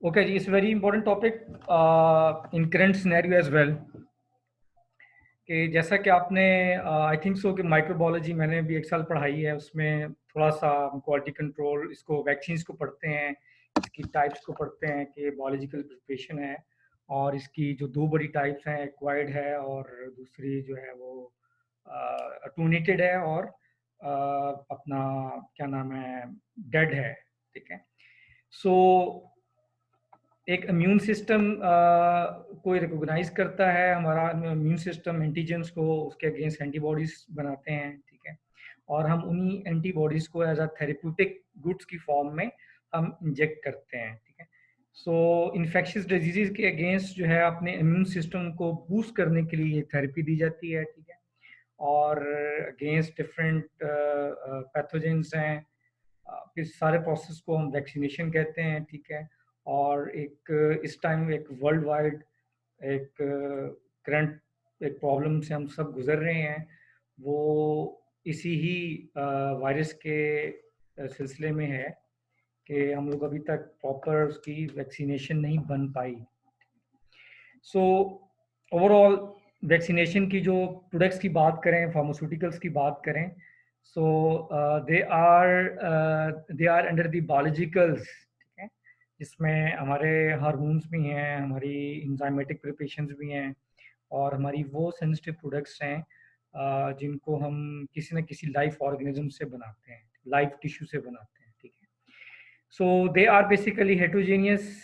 Okay, it's a very important topic in current scenario as well. कि जैसा कि आपने आई थिंक सो कि माइक्रोबायोलॉजी मैंने भी एक साल पढ़ाई है, उसमें थोड़ा सा क्वालिटी कंट्रोल, इसको वैक्सीन्स को पढ़ते हैं, इसकी टाइप्स को पढ़ते हैं कि बायोलॉजिकल प्रिपरेशन है, और इसकी जो दो बड़ी टाइप्स हैं, एक्वायर्ड है और दूसरी जो है वो अटूनेटेड है, और अपना क्या नाम है, डेड है। ठीक है। सो एक इम्यून सिस्टम को रिकॉग्नाइज करता है, हमारा इम्यून सिस्टम एंटीजेंस को, उसके अगेंस्ट एंटीबॉडीज बनाते हैं। ठीक है। और हम उन्हीं एंटीबॉडीज को एज अ थेरेप्यूटिक गुड्स की फॉर्म में हम इंजेक्ट करते हैं। ठीक है। सो इन्फेक्शियस डिजीजेज के अगेंस्ट जो है अपने इम्यून सिस्टम को बूस्ट करने के लिए ये थेरेपी दी जाती है। ठीक है। और अगेंस्ट डिफरेंट पैथोजेंस हैं, इस सारे प्रोसेस को हम वैक्सीनेशन कहते हैं। ठीक है। और एक इस टाइम एक वर्ल्ड वाइड एक करंट एक प्रॉब्लम से हम सब गुजर रहे हैं, वो इसी ही वायरस के सिलसिले में है कि हम लोग अभी तक प्रॉपर उसकी वैक्सीनेशन नहीं बन पाई। सो ओवरऑल वैक्सीनेशन की जो प्रोडक्ट्स की बात करें, फार्मास्यूटिकल्स की बात करें, so they are under the biologicals. ठीक है। जिसमें हमारे हार्मोन्स भी हैं, हमारी इंजाइमेटिक प्रिपरेशंस भी हैं, और हमारी वो सेंसिटिव प्रोडक्ट्स हैं जिनको हम किसी न किसी लाइफ ऑर्गेनिज्म से बनाते हैं, लाइफ टिश्यू से बनाते हैं। ठीक है। So they are basically heterogeneous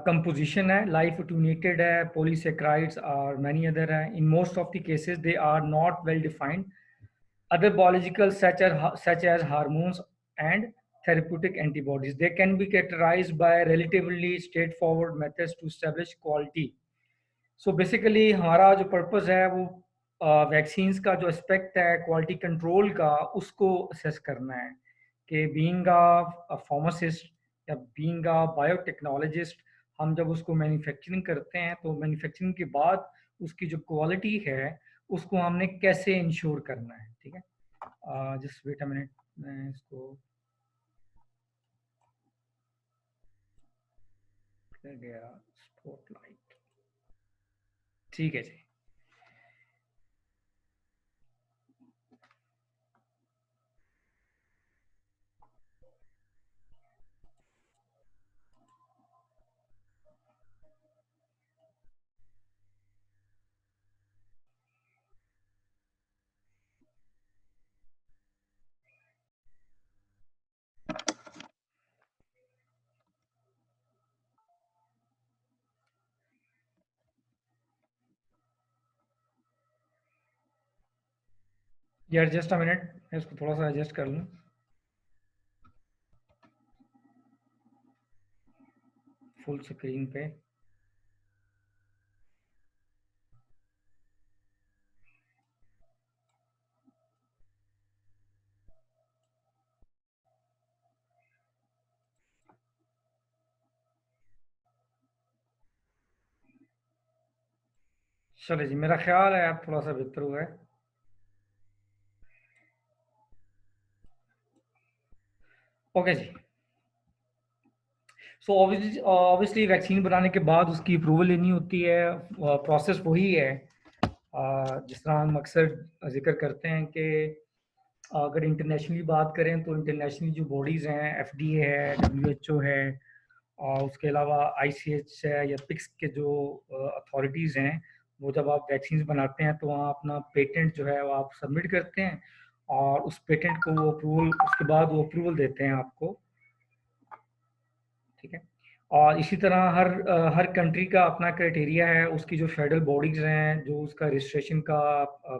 composition है, लाइफ अटूनेटेड है, पॉलीसेक्राइड्स और मैनी अदर है। In most of the cases they are not well defined other biological such as hormones and therapeutic antibodies. They can be characterized by relatively straightforward methods to establish quality. So basically हमारा जो purpose है वो vaccines का जो aspect है quality control का, उसको assess करना है कि बीइंग अ फार्मासिस्ट या बीइंग अ बायोटेक्नोलॉजिस्ट, हम जब उसको मैन्युफैक्चरिंग करते हैं तो मैन्युफैक्चरिंग के बाद उसकी जो क्वालिटी है उसको हमने कैसे इंश्योर करना है। ठीक है। जस्ट वेट अ मिनट, मैं इसको कर गया स्पॉटलाइट। ठीक है जी। यार जस्ट अ मिनट, मैं इसको थोड़ा सा एडजस्ट कर लूँ फुल स्क्रीन पे। चले जी, मेरा ख्याल है अब थोड़ा सा बेहतर हुआ है। ओके जी। सो ऑब्वियसली वैक्सीन बनाने के बाद उसकी अप्रूवल लेनी होती है। प्रोसेस वही है जिस तरह हम अक्सर जिक्र करते हैं कि अगर इंटरनेशनली बात करें तो इंटरनेशनली जो बॉडीज़ हैं, एफडीए है, डब्ल्यूएचओ है, और उसके अलावा आईसीएच है या पिक्स के जो अथॉरिटीज़ हैं, वो जब आप वैक्सीन बनाते हैं तो वहाँ अपना पेटेंट जो है वो आप सबमिट करते हैं, और उस पेटेंट को वो अप्रूवल, उसके बाद वो अप्रूवल देते हैं आपको। ठीक है। और इसी तरह हर कंट्री का अपना क्राइटेरिया है, उसकी जो फेडरल बॉडीज हैं, जो उसका रजिस्ट्रेशन का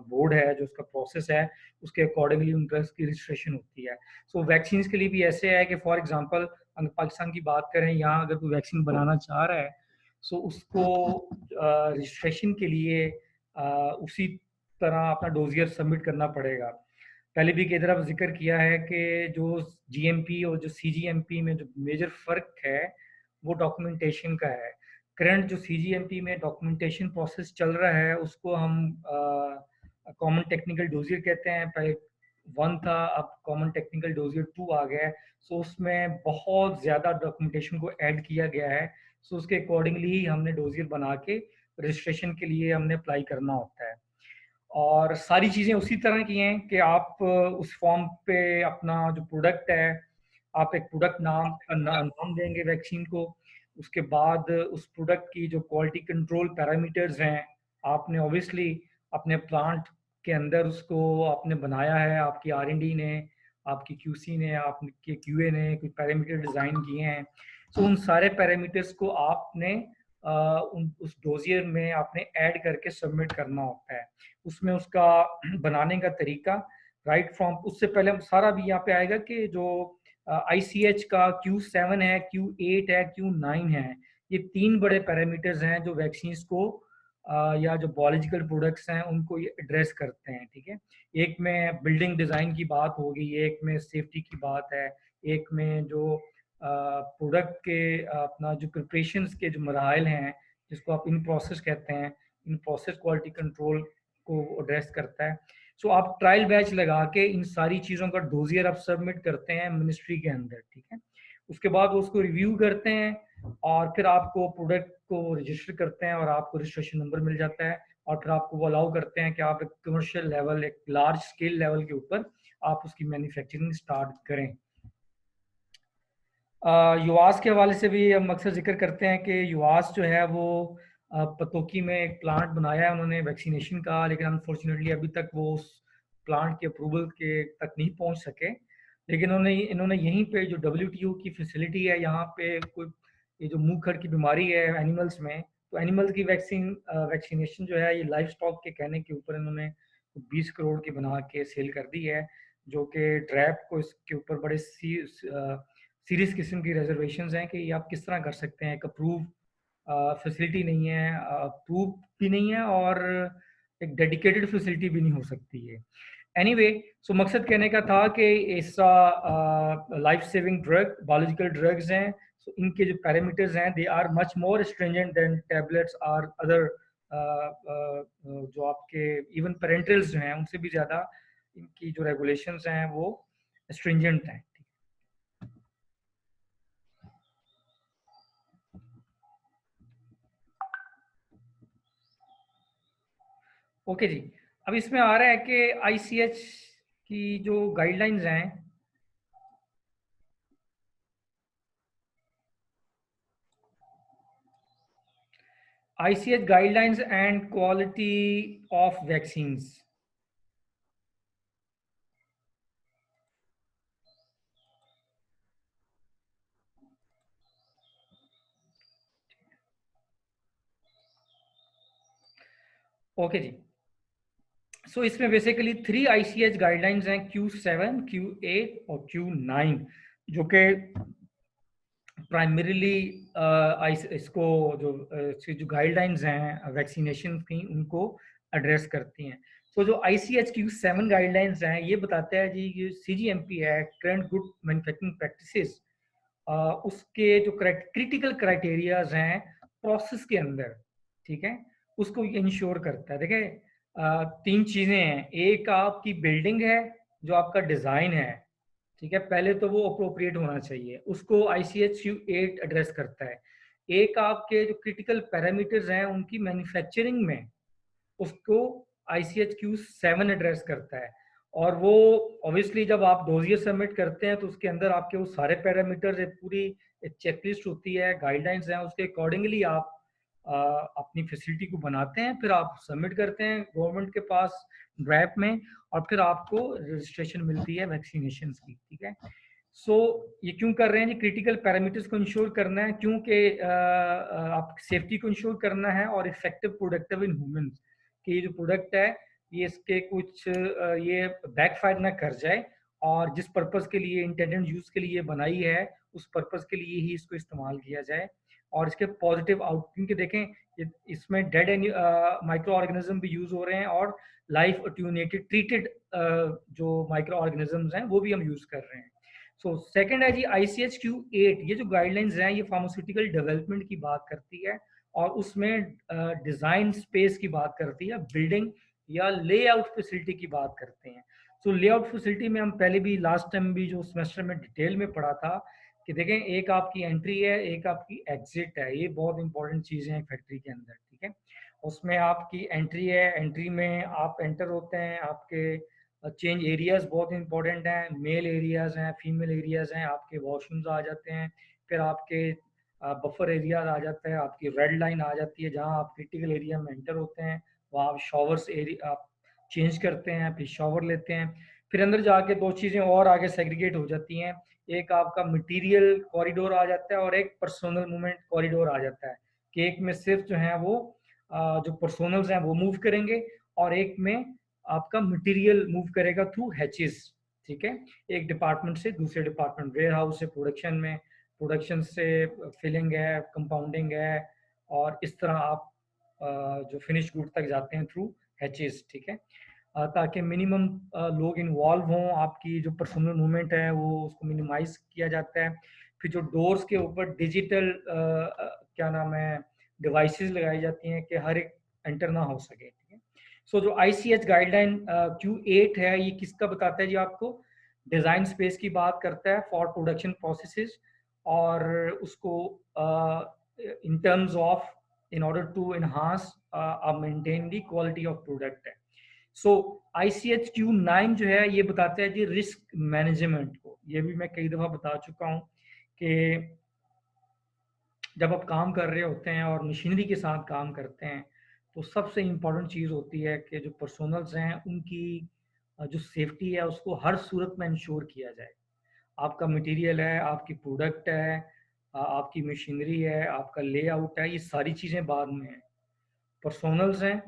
बोर्ड है, जो उसका प्रोसेस है, उसके अकॉर्डिंगली उनका उसकी रजिस्ट्रेशन होती है। सो वैक्सीन के लिए भी ऐसे है कि फॉर एग्जांपल अगर पाकिस्तान की बात करें, यहाँ अगर कोई वैक्सीन बनाना चाह रहा है, सो उसको रजिस्ट्रेशन के लिए उसी तरह अपना डोजियर सबमिट करना पड़ेगा। पहले भी कई तरफ जिक्र किया है कि जो जीएमपी और जो सीजीएमपी में जो मेजर फ़र्क है वो डॉक्यूमेंटेशन का है। करंट जो सीजीएमपी में डॉक्यूमेंटेशन प्रोसेस चल रहा है उसको हम कॉमन टेक्निकल डोजियर कहते हैं। पहले 1 था, अब कॉमन टेक्निकल डोजियर 2 आ गया है। सो उसमें बहुत ज़्यादा डॉक्यूमेंटेशन को ऐड किया गया है। सो उसके अकॉर्डिंगली ही हमने डोजियर बना के रजिस्ट्रेशन के लिए हमने अप्लाई करना होता है। और सारी चीज़ें उसी तरह की हैं कि आप उस फॉर्म पे अपना जो प्रोडक्ट है, आप एक प्रोडक्ट नाम देंगे वैक्सीन को। उसके बाद उस प्रोडक्ट की जो क्वालिटी कंट्रोल पैरामीटर्स हैं, आपने ऑब्वियसली अपने प्लांट के अंदर उसको आपने बनाया है, आपकी R&D ने, आपकी QC ने, आपके QA ने कुछ पैरामीटर डिज़ाइन किए हैं। सो उन सारे पैरामीटर्स को आपने उस डोजियर में आपने ऐड करके सबमिट करना होता है। उसमें उसका बनाने का तरीका राइट फ्रॉम, उससे पहले हम सारा भी यहाँ पे आएगा कि जो ICH का Q7 है, Q8 है, Q9 है, ये 3 बड़े पैरामीटर्स हैं जो वैक्सीन को या जो बायोलॉजिकल प्रोडक्ट्स हैं उनको ये एड्रेस करते हैं, ठीक है। एक में बिल्डिंग डिज़ाइन की बात होगी, एक में सेफ्टी की बात है, एक में जो प्रोडक्ट के अपना जो प्रिपरेशंस के जो मराइल हैं, जिसको आप इन प्रोसेस कहते हैं, इन प्रोसेस क्वालिटी कंट्रोल को एड्रेस करता है। सो आप ट्रायल बैच लगा के इन सारी चीज़ों का डोजियर आप सबमिट करते हैं मिनिस्ट्री के अंदर, ठीक है। उसके बाद वो उसको रिव्यू करते हैं और फिर आपको प्रोडक्ट को रजिस्टर करते हैं और आपको रजिस्ट्रेशन नंबर मिल जाता है। और फिर आपको वो अलाउ करते हैं कि आप एक कमर्शियल लेवल, एक लार्ज स्केल लेवल के ऊपर आप उसकी मैन्युफैक्चरिंग स्टार्ट करें। युवास के हवाले से भी हम अक्सर जिक्र करते हैं कि युवास जो है वो पतोकी में एक प्लांट बनाया है उन्होंने वैक्सीनेशन का, लेकिन अनफॉर्चुनेटली अभी तक वो उस प्लांट के अप्रूवल के तक नहीं पहुंच सके। लेकिन इन्होंने यहीं पे जो WTO की फैसिलिटी है, यहाँ पे कोई ये जो मुंह खर की बीमारी है एनिमल्स में, तो एनिमल्स की वैक्सीनेशन जो है ये लाइफ स्टॉक के कहने के ऊपर इन्होंने 20 करोड़ की बना के सेल कर दी है, जो कि ड्रैप को इसके ऊपर बड़े सीरियस किस्म की रिजर्वेशंस हैं कि ये आप किस तरह कर सकते हैं। एक अप्रूव फैसिलिटी नहीं है, अप्रूव भी नहीं है और एक डेडिकेटेड फैसिलिटी भी नहीं हो सकती है। एनीवे, सो मकसद कहने का था कि ऐसा life saving drug biological drugs हैं, सो इनके जो पैरामीटर्स हैं they are much more stringent than tablets और अदर जो आपके इवन पेरेंटल्स जो हैं उनसे भी ज़्यादा इनकी जो रेगुलेशंस हैं वो स्ट्रिंजेंट हैं। ओके जी, अब इसमें आ रहा है कि ICH की जो गाइडलाइंस हैं, ICH guidelines and quality of vaccines. Okay जी, सो इसमें बेसिकली 3 ICH गाइडलाइंस हैं, Q7, Q8 और Q9, जो कि प्राइमरीली इसको इसकी जो गाइडलाइंस हैं वैक्सीनेशन की उनको एड्रेस करती हैं। तो जो ICH Q7 गाइडलाइंस हैं ये बताता है जी कि CGMP है, करंट गुड मैन्युफैक्चरिंग प्रैक्टिसेस, उसके जो क्रिटिकल क्राइटेरियाज हैं प्रोसेस के अंदर, ठीक है, उसको इंश्योर करता है। देखिए 3 चीज़ें हैं, एक आपकी बिल्डिंग है, जो आपका डिज़ाइन है, ठीक है, पहले तो वो अप्रोप्रिएट होना चाहिए, उसको ICH Q8 एड्रेस करता है। एक आपके जो क्रिटिकल पैरामीटर्स हैं उनकी मैन्युफैक्चरिंग में, उसको ICH Q7 एड्रेस करता है। और वो ऑब्वियसली जब आप डोजियर सबमिट करते हैं तो उसके अंदर आपके वो सारे पैरामीटर्स, एक पूरी चेकलिस्ट होती है, गाइडलाइंस हैं, उसके अकॉर्डिंगली आप अपनी फैसिलिटी को बनाते हैं, फिर आप सबमिट करते हैं गवर्नमेंट के पास ड्राफ्ट में, और फिर आपको रजिस्ट्रेशन मिलती है वैक्सीनेशन की, ठीक है। सो ये क्यों कर रहे हैं जी, क्रिटिकल पैरामीटर्स को इंश्योर करना है, क्योंकि आप सेफ्टी को इंश्योर करना है और इफेक्टिव प्रोडक्टिव इन ह्यूमंस, कि ये जो प्रोडक्ट है ये इसके कुछ ये बैकफायर ना कर जाए, और जिस पर्पस के लिए इंटेंडेड यूज के लिए बनाई है उस पर्पस के लिए ही इसको इस्तेमाल किया जाए, और इसके पॉजिटिव आउट, क्योंकि देखें इसमें डेड माइक्रो ऑर्गेनिज्म भी यूज हो रहे हैं और लाइफ अट्यूनेटेड ट्रीटेड जो माइक्रो ऑर्गेनिजम्स हैं वो भी हम यूज कर रहे हैं। सो सेकंड है जी ICH Q8, ये जो गाइडलाइंस हैं ये फार्मास्यूटिकल डेवलपमेंट की बात करती है, और उसमें डिजाइन स्पेस की बात करती है, बिल्डिंग या लेआउट फैसिलिटी की बात करते हैं। सो लेआउट फैसिलिटी में हम पहले भी लास्ट टाइम भी जो सेमेस्टर में डिटेल में पढ़ा था कि देखें, एक आपकी एंट्री है, एक आपकी एग्जिट है। ये बहुत इंपॉर्टेंट चीज़ें हैं फैक्ट्री के अंदर, ठीक है। उसमें आपकी एंट्री है, एंट्री में आप एंटर होते हैं, आपके चेंज एरियाज बहुत इंपॉर्टेंट हैं, मेल एरियाज हैं, फीमेल एरियाज हैं, आपके वॉशरूम्स आ जाते हैं, फिर आपके बफर एरियाज आ जाता है, आपकी रेड लाइन आ जाती है जहाँ आप क्रिटिकल एरिया में एंटर होते हैं, वहाँ आप शावर्स एरिया आप चेंज करते हैं, फिर शावर लेते हैं। फिर अंदर जाके दो चीज़ें और आगे सेग्रीगेट हो जाती हैं, एक आपका मटेरियल कॉरिडोर आ जाता है और एक पर्सनल मूवमेंट कॉरिडोर आ जाता है, कि एक में सिर्फ जो है वो जो पर्सनल्स हैं वो मूव करेंगे और एक में आपका मटेरियल मूव करेगा थ्रू हैचेस, ठीक है, एक डिपार्टमेंट से दूसरे डिपार्टमेंट, वेयर हाउस से प्रोडक्शन में, प्रोडक्शन से फिलिंग है, कंपाउंडिंग है, और इस तरह आप जो फिनिश गुड तक जाते हैं थ्रू हैचेस, ठीक है। ताकि मिनिमम लोग इन्वॉल्व हों, आपकी जो पर्सनल मूवमेंट है वो उसको मिनिमाइज किया जाता है। फिर जो डोर्स के ऊपर डिजिटल क्या नाम है डिवाइसेस लगाई जाती हैं कि हर एक एंटर ना हो सके, ठीक है। सो जो ICH गाइडलाइन Q8 है, ये किसका बताता है जी? आपको डिज़ाइन स्पेस की बात करता है फॉर प्रोडक्शन प्रोसेसेस, और उसको in terms of in order to enhance maintain the quality of product है। सो ICH Q9 जो है ये बताता है जी रिस्क मैनेजमेंट को। ये भी मैं कई दफ़ा बता चुका हूँ कि जब आप काम कर रहे होते हैं और मशीनरी के साथ काम करते हैं, तो सबसे इम्पोर्टेंट चीज़ होती है कि जो पर्सोनल्स हैं उनकी जो सेफ्टी है उसको हर सूरत में इंश्योर किया जाए। आपका मटेरियल है, आपकी प्रोडक्ट है, आपकी मशीनरी है, आपका लेआउट है, ये सारी चीज़ें बाद में हैं। पर्सोनल्स हैं,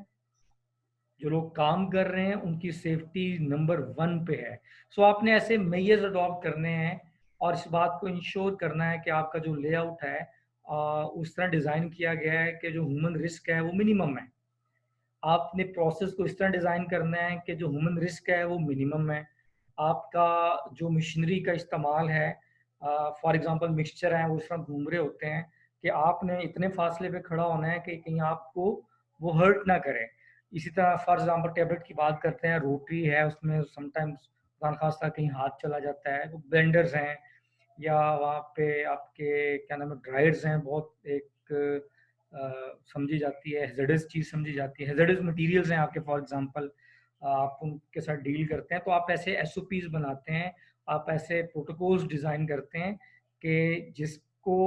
जो लोग काम कर रहे हैं, उनकी सेफ्टी नंबर 1 पे है। सो आपने ऐसे मेजर्स अडॉप्ट करने हैं और इस बात को इंश्योर करना है कि आपका जो लेआउट है उस तरह डिज़ाइन किया गया है कि जो ह्यूमन रिस्क है वो मिनिमम है। आपने प्रोसेस को इस तरह डिज़ाइन करना है कि जो ह्यूमन रिस्क है वो मिनिमम है। आपका जो मशीनरी का इस्तेमाल है, फॉर एग्ज़ाम्पल मिक्सचर हैं वो इस तरह घूम रहे होते हैं कि आपने इतने फासले पे खड़ा होना है कि कहीं आपको वो हर्ट ना करे। इसी तरह फॉर एग्ज़ाम्पल टैबलेट की बात करते हैं, रोटरी है उसमें समटाइम्स खुदा न खास्ता कहीं हाथ चला जाता है, तो ब्लेंडर्स हैं या वहाँ पे आपके क्या नाम है ड्रायर्स हैं, बहुत एक समझी जाती है हैज़ार्डस चीज़ समझी जाती है, हैज़ार्डस मटेरियल्स हैं आपके, फॉर एग्जांपल आप उनके साथ डील करते हैं तो आप ऐसे SOPs बनाते हैं, आप ऐसे प्रोटोकॉल्स डिज़ाइन करते हैं कि जिसको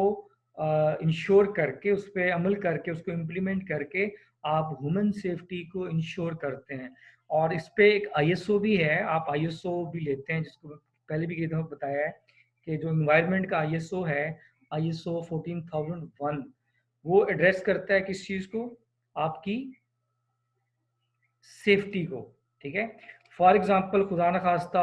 इंश्योर करके उस पे अमल करके उसको इम्प्लीमेंट करके आप ह्यूमन सेफ्टी को इंश्योर करते हैं। और इस पे एक ISO भी है, आप ISO भी लेते हैं जिसको पहले भी कई दफ़ा बताया है कि जो एनवायरनमेंट का ISO है, ISO 14001, वो एड्रेस करता है किस चीज़ को? आपकी सेफ्टी को, ठीक है। फॉर एग्जांपल खुदा न खास्ता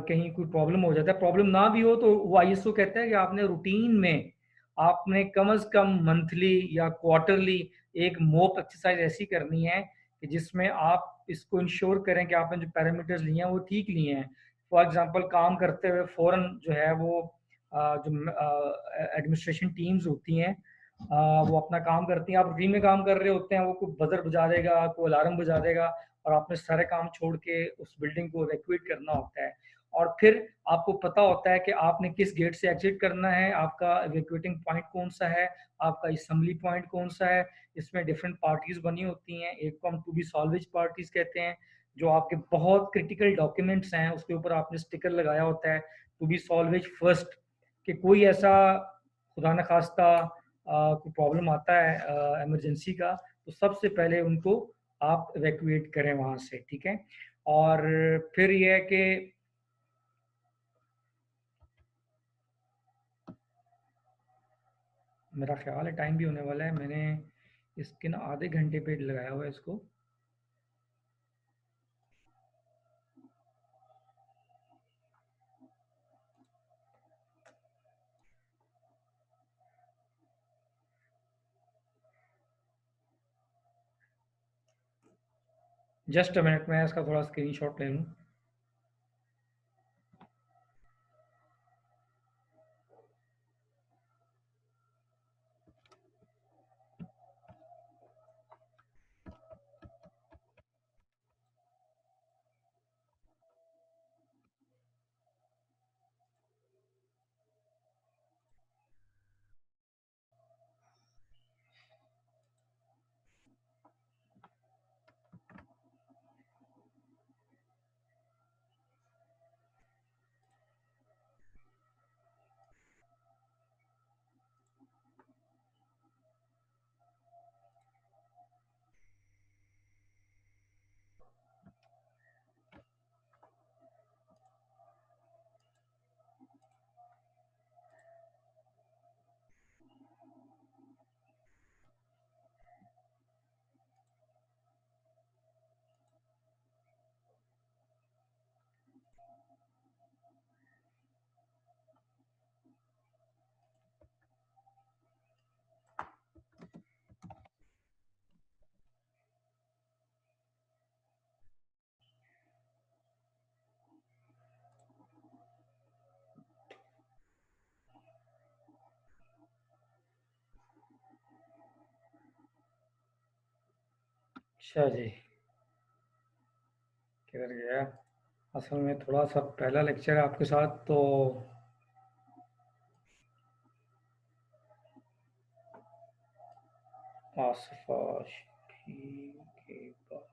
कहीं कोई प्रॉब्लम हो जाता है, प्रॉब्लम ना भी हो तो वो ISO कहता है कि आपने रूटीन में आपने कम से कम मंथली या क्वार्टरली एक मोप एक्सरसाइज ऐसी करनी है कि जिसमें आप इसको इंश्योर करें कि आपने जो पैरामीटर्स लिए हैं वो ठीक लिए हैं। फॉर एग्जांपल काम करते हुए फ़ौरन जो है वो जो एडमिनिस्ट्रेशन टीम्स होती हैं वो अपना काम करती हैं, आप रूटीन में काम कर रहे होते हैं, वो कोई बजर बजा देगा, कोई अलार्म बजा देगा और आपने सारे काम छोड़ के उस बिल्डिंग को इवैक्यूएट करना होता है। और फिर आपको पता होता है कि आपने किस गेट से एग्जिट करना है, आपका इवैक्यूएटिंग पॉइंट कौन-सा है, आपका असेंबली पॉइंट कौन-सा है। इसमें डिफरेंट पार्टीज़ बनी होती हैं, एक को हम टू बी सॉल्वेज पार्टीज़ कहते हैं, जो आपके बहुत क्रिटिकल डॉक्यूमेंट्स हैं, उसके ऊपर आपने स्टिकर लगाया होता है, टू बी सॉल्वेज फर्स्ट, कि कोई ऐसा खुदा न खास्ता कोई प्रॉब्लम आता है इमरजेंसी का, तो सबसे पहले उनको आप इवैक्यूएट करें वहाँ से, ठीक है। और फिर ये है कि मेरा ख्याल है टाइम भी होने वाला है, मैंने इसके ना आधे घंटे पे लगाया हुआ है इसको। जस्ट अ मिनट, मैं इसका थोड़ा स्क्रीनशॉट ले लूँ। अच्छा जी, किधर गया? असल में थोड़ा सा पहला लेक्चर है आपके साथ, तो आसपास के बाद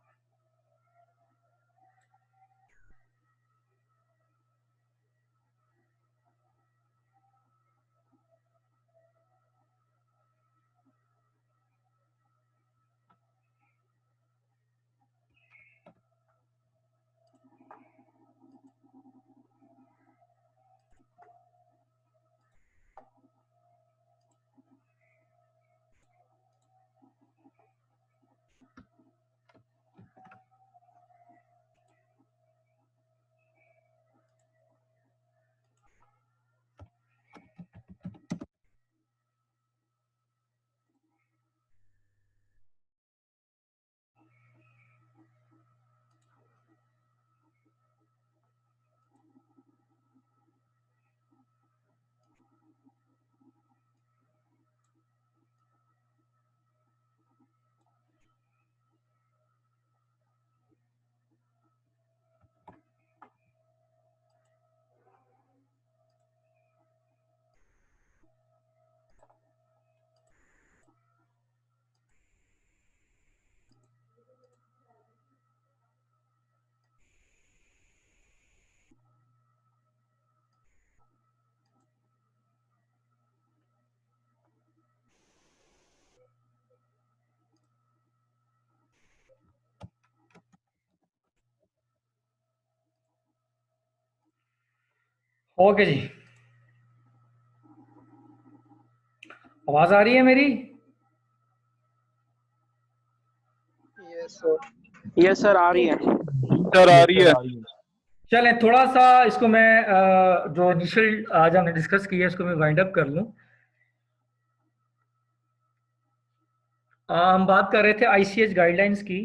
ओके जी, आवाज आ रही है मेरी? Yes sir. यस सर, आ रही है। सर आ रही है। चलें, थोड़ा सा इसको मैं जो इनिशियल आज हमने डिस्कस किया इसको मैं वाइंड अप कर लूं। हम बात कर रहे थे आईसीएच गाइडलाइंस की।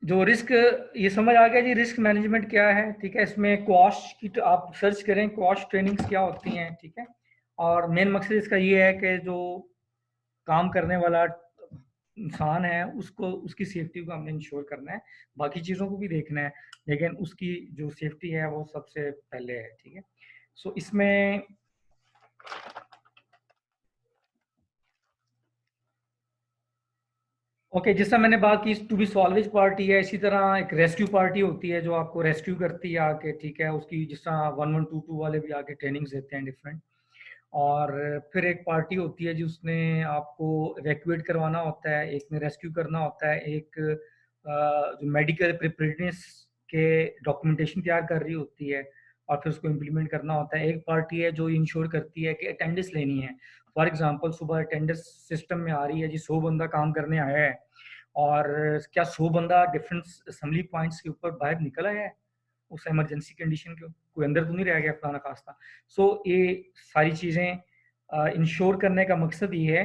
जो रिस्क, ये समझ आ गया जी रिस्क मैनेजमेंट क्या है, ठीक है। इसमें कॉस्ट की, तो आप सर्च करें कॉस्ट ट्रेनिंग्स क्या होती हैं, ठीक है। और मेन मकसद इसका ये है कि जो काम करने वाला इंसान है उसको, उसकी सेफ्टी को हमने इंश्योर करना है। बाकी चीज़ों को भी देखना है, लेकिन उसकी जो सेफ्टी है वो सबसे पहले है, ठीक है। सो इसमें ओके, जैसा मैंने बात की टू बी सॉल्वेज पार्टी है, इसी तरह एक रेस्क्यू पार्टी होती है जो आपको रेस्क्यू करती है आके, ठीक है। उसकी जिस तरह 1122 वाले भी आके ट्रेनिंग्स देते हैं डिफरेंट। और फिर एक पार्टी होती है जिसने आपको इवैक्यूएट करवाना होता है, एक ने रेस्क्यू करना होता है, एक जो मेडिकल प्रिपरेटनेस के डॉक्यूमेंटेशन तैयार कर रही होती है और फिर उसको इम्प्लीमेंट करना होता है। एक पार्टी है जो इंश्योर करती है कि अटेंडेंस लेनी है। फॉर एग्जांपल सुबह अटेंडेंस सिस्टम में आ रही है जी, 100 बंदा काम करने आया है और क्या 100 बंदा डिफरेंट असेंबली पॉइंट्स के ऊपर बाहर निकल आया है उस इमरजेंसी कंडीशन के, कोई अंदर तो नहीं रह गया फलाना खास्ता। सो ये सारी चीज़ें इंश्योर करने का मकसद ये है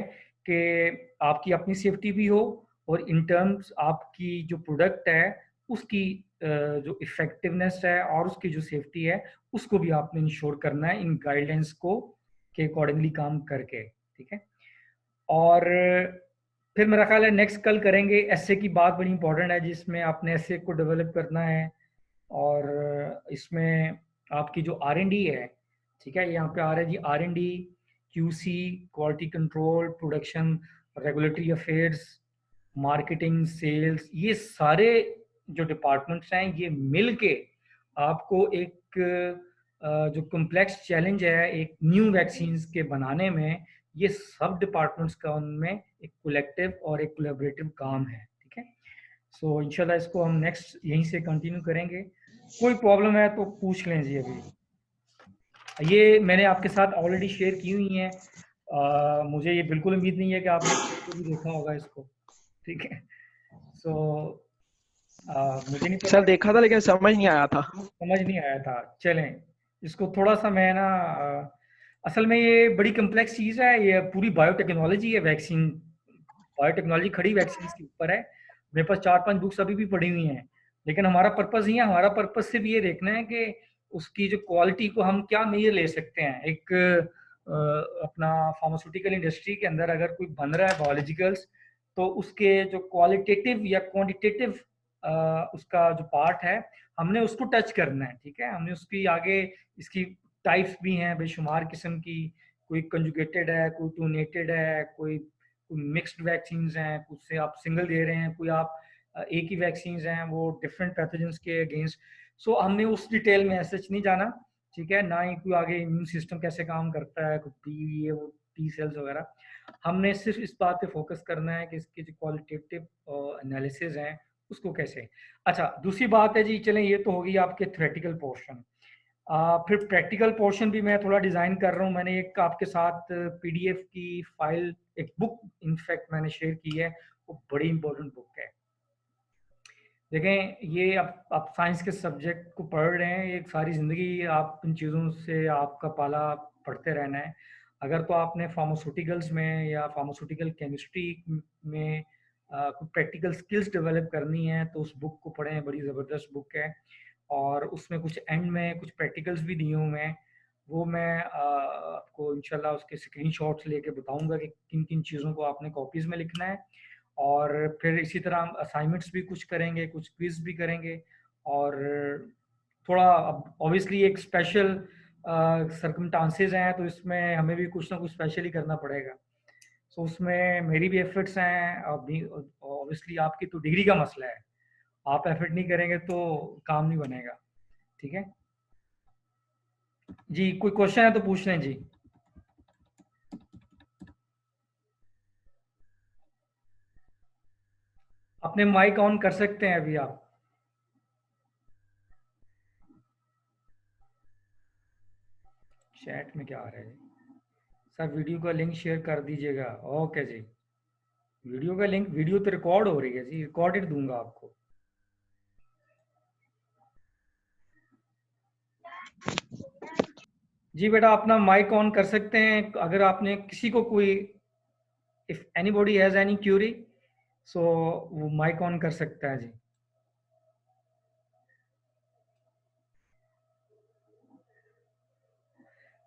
कि आपकी अपनी सेफ्टी भी हो और इन टर्म्स आपकी जो प्रोडक्ट है उसकी जो इफेक्टिवनेस है और उसकी जो सेफ्टी है उसको भी आपने इंश्योर करना है इन गाइडलाइंस को के अकॉर्डिंगली काम करके, ठीक है। और फिर मेरा ख्याल है नेक्स्ट कल करेंगे एसए की बात, बड़ी इंपॉर्टेंट है जिसमें आपने एसए को डेवलप करना है। और इसमें आपकी जो R&D है, ठीक है, यहाँ पे आ रहा है जी R&D, QC, quality control, production, regulatory affairs, marketing, sales, ये सारे जो डिपार्टमेंट्स हैं ये मिल के आपको एक जो कॉम्प्लेक्स चैलेंज है एक न्यू वैक्सीन्स के बनाने में, ये सब डिपार्टमेंट्स का उनमें एक कलेक्टिव और एक कोलैबोरेटिव काम है, ठीक है। सो इंशाल्लाह इसको हम नेक्स्ट यहीं से कंटिन्यू करेंगे। कोई प्रॉब्लम है तो पूछ लें जी। अभी ये मैंने आपके साथ ऑलरेडी शेयर की हुई हैं। मुझे ये बिल्कुल उम्मीद नहीं है कि आपने को भी देखा होगा इसको, ठीक है। सो मुझे नहीं सर पता, देखा था लेकिन समझ नहीं आया था। समझ नहीं आया था। चलें, इसको थोड़ा सा मैं ना असल में ये बड़ी कम्प्लेक्स चीज़ है, ये पूरी बायोटेक्नोलॉजी है। वैक्सीन, बायोटेक्नोलॉजी खड़ी वैक्सीन के ऊपर है। मेरे पास 4-5 बुक्स अभी भी पढ़ी हुई हैं, लेकिन हमारा पर्पस नहीं है। हमारा पर्पस सिर्फ ये देखना है कि उसकी जो क्वालिटी को हम क्या मेजर ले सकते हैं। एक अपना फार्मास्यूटिकल इंडस्ट्री के अंदर अगर कोई बन रहा है बायोलॉजिकल्स, तो उसके जो क्वालिटेटिव या क्वांटिटेटिव उसका जो पार्ट है, हमने उसको टच करना है, ठीक है। हमने उसकी आगे, इसकी टाइप्स भी हैं बेशुमार किस्म की, कोई कंजुगेटेड है, कोई टूनेटेड है, कोई मिक्स्ड वैक्सीन हैं, कुछ से आप सिंगल दे रहे हैं, कोई आप एक ही वैक्सीन हैं वो डिफरेंट पैथोजेंस के अगेंस्ट। सो हमने उस डिटेल में ऐसे नहीं जाना, ठीक है, ना ही कोई आगे इम्यून सिस्टम कैसे काम करता है, कोई टी ये वो टी सेल्स वगैरह। हमने सिर्फ इस बात पे फोकस करना है कि इसके जो क्वालिटेटिव एनालिसिस हैं उसको कैसे। अच्छा, दूसरी बात है जी, चलें ये तो होगी आपके थ्योरेटिकल पोर्शन। फिर प्रैक्टिकल पोर्शन भी मैं थोड़ा डिज़ाइन कर रहा हूँ। मैंने एक आपके साथ पीडीएफ की फाइल, एक बुक इनफैक्ट मैंने शेयर की है, वो बड़ी इंपॉर्टेंट बुक है। देखें, ये आप साइंस के सब्जेक्ट को पढ़ रहे हैं, एक सारी ज़िंदगी आप इन चीज़ों से आपका पाला पढ़ते रहना है। अगर तो आपने फार्मास्यूटिकल्स में या फार्मास्यूटिकल केमिस्ट्री में कुछ प्रैक्टिकल स्किल्स डेवलप करनी है तो उस बुक को पढ़ें, बड़ी ज़बरदस्त बुक है। और उसमें कुछ एंड में कुछ प्रैक्टिकल्स भी दिए हुए हैं, वो मैं आपको इंशाल्लाह उसके स्क्रीनशॉट्स लेके बताऊंगा कि किन किन चीज़ों को आपने कॉपीज़ में लिखना है। और फिर इसी तरह हम असाइनमेंट्स भी कुछ करेंगे, कुछ क्विज भी करेंगे। और थोड़ा ऑब्वियसली एक स्पेशल सर्कमस्टांसेस हैं, तो इसमें हमें भी कुछ ना कुछ स्पेशल ही करना पड़ेगा। सो उसमें मेरी भी एफर्ट्स हैं, अभी ऑब्वियसली आपकी तो डिग्री का मसला है, आप एफर्ट नहीं करेंगे तो काम नहीं बनेगा, ठीक है जी। कोई क्वेश्चन है तो पूछ लें जी। अपने माइक ऑन कर सकते हैं अभी आप। चैट में क्या आ रहा है सर? वीडियो का लिंक शेयर कर दीजिएगा। ओके जी, वीडियो का लिंक, वीडियो तो रिकॉर्ड हो रही है जी, रिकॉर्डेड दूंगा आपको। जी बेटा, अपना माइक ऑन कर सकते हैं अगर आपने किसी को कोई, if anybody has any query, so वो माइक ऑन कर सकता है जी।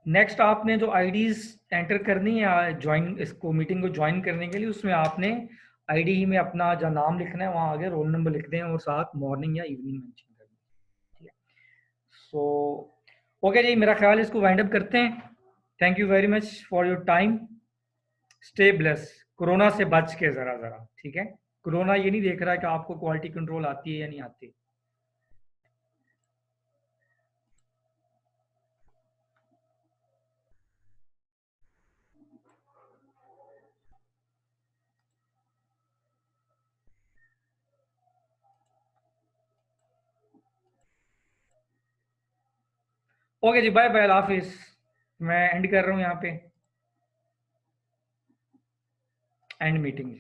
नेक्स्ट आपने जो आईडीज एंटर करनी है ज्वाइन, इसको मीटिंग को ज्वाइन करने के लिए, उसमें आपने आईडी में अपना जो नाम लिखना है, वहाँ आगे रोल नंबर लिख दें और साथ मॉर्निंग या इवनिंग मेंशन कर दें, ठीक है। सो ओके जी, मेरा ख्याल इसको वाइंड अप करते हैं। Thank you very much for your time. Stay bless. Corona से बच के ज़रा ज़रा, ठीक है। कोरोना ये नहीं देख रहा है कि आपको क्वालिटी कंट्रोल आती है या नहीं आती। ओके जी, बाय बाय, हाफिज। मैं एंड कर रहा हूँ यहाँ पे, एंड मीटिंग।